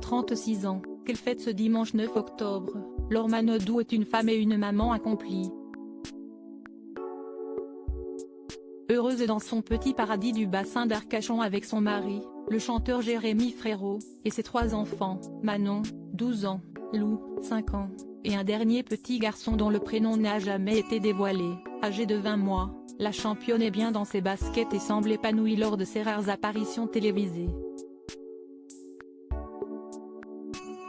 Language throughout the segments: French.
36 ans, qu'elle fête ce dimanche 9 octobre. Laure Manodou est une femme et une maman accomplie. Heureuse dans son petit paradis du bassin d'Arcachon avec son mari, le chanteur Jérémy Frérot, et ses 3 enfants, Manon, 12 ans, Lou, 5 ans, et un dernier petit garçon dont le prénom n'a jamais été dévoilé. Âgée de 20 mois, la championne est bien dans ses baskets et semble épanouie lors de ses rares apparitions télévisées.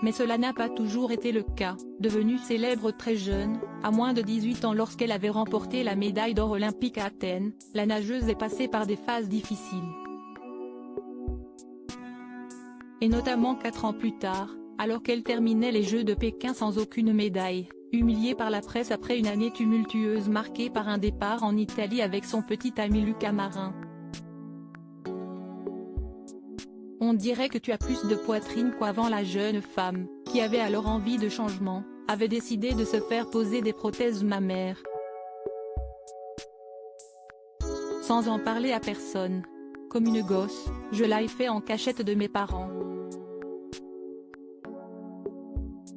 Mais cela n'a pas toujours été le cas. Devenue célèbre très jeune, à moins de 18 ans lorsqu'elle avait remporté la médaille d'or olympique à Athènes, la nageuse est passée par des phases difficiles. Et notamment 4 ans plus tard, alors qu'elle terminait les Jeux de Pékin sans aucune médaille, humiliée par la presse après une année tumultueuse marquée par un départ en Italie avec son petit ami Lucas Marin. On dirait que tu as plus de poitrine qu'avant. La jeune femme, qui avait alors envie de changement, avait décidé de se faire poser des prothèses mammaires. Sans en parler à personne. Comme une gosse, je l'ai fait en cachette de mes parents.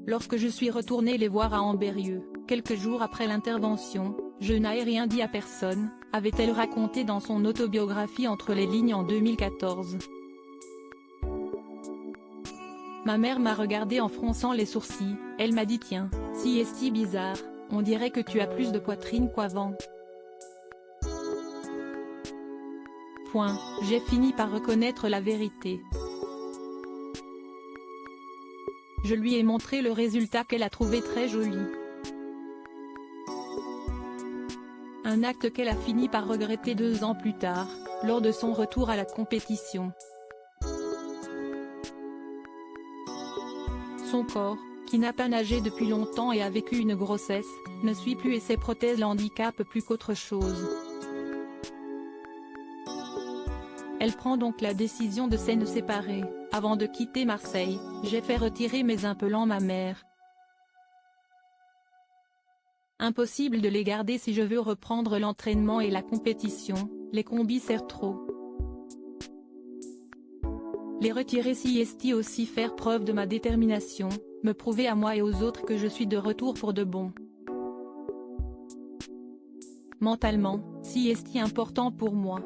Lorsque je suis retournée les voir à Ambérieu, quelques jours après l'intervention, je n'ai rien dit à personne, avait-elle raconté dans son autobiographie Entre les lignes en 2014. Ma mère m'a regardé en fronçant les sourcils, elle m'a dit tiens, si est-ce bizarre, on dirait que tu as plus de poitrine qu'avant. J'ai fini par reconnaître la vérité. Je lui ai montré le résultat qu'elle a trouvé très joli. Un acte qu'elle a fini par regretter 2 ans plus tard, lors de son retour à la compétition. Son corps, qui n'a pas nagé depuis longtemps et a vécu une grossesse, ne suit plus et ses prothèses l'handicapent plus qu'autre chose. Elle prend donc la décision de se séparer. Avant de quitter Marseille, j'ai fait retirer mes implants mammaires. Impossible de les garder si je veux reprendre l'entraînement et la compétition, les combis serrent trop. Les retirer si est aussi faire preuve de ma détermination, me prouver à moi et aux autres que je suis de retour pour de bon. Mentalement, si est important pour moi.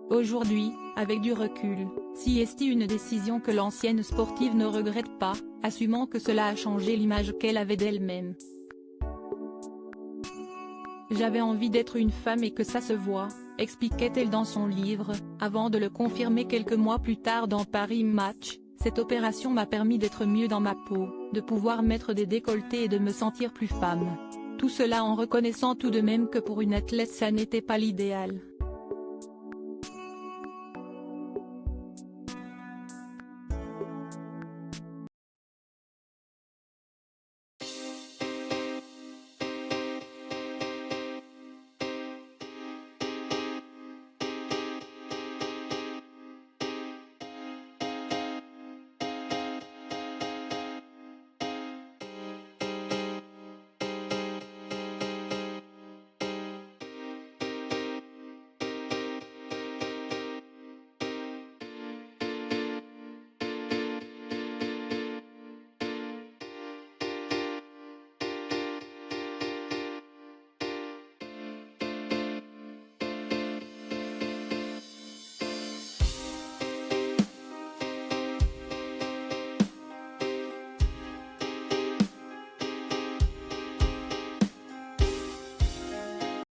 Aujourd'hui, avec du recul, si est une décision que l'ancienne sportive ne regrette pas, assumant que cela a changé l'image qu'elle avait d'elle-même. J'avais envie d'être une femme et que ça se voit, expliquait-elle dans son livre, avant de le confirmer quelques mois plus tard dans Paris Match. Cette opération m'a permis d'être mieux dans ma peau, de pouvoir mettre des décolletés et de me sentir plus femme. Tout cela en reconnaissant tout de même que pour une athlète ça n'était pas l'idéal.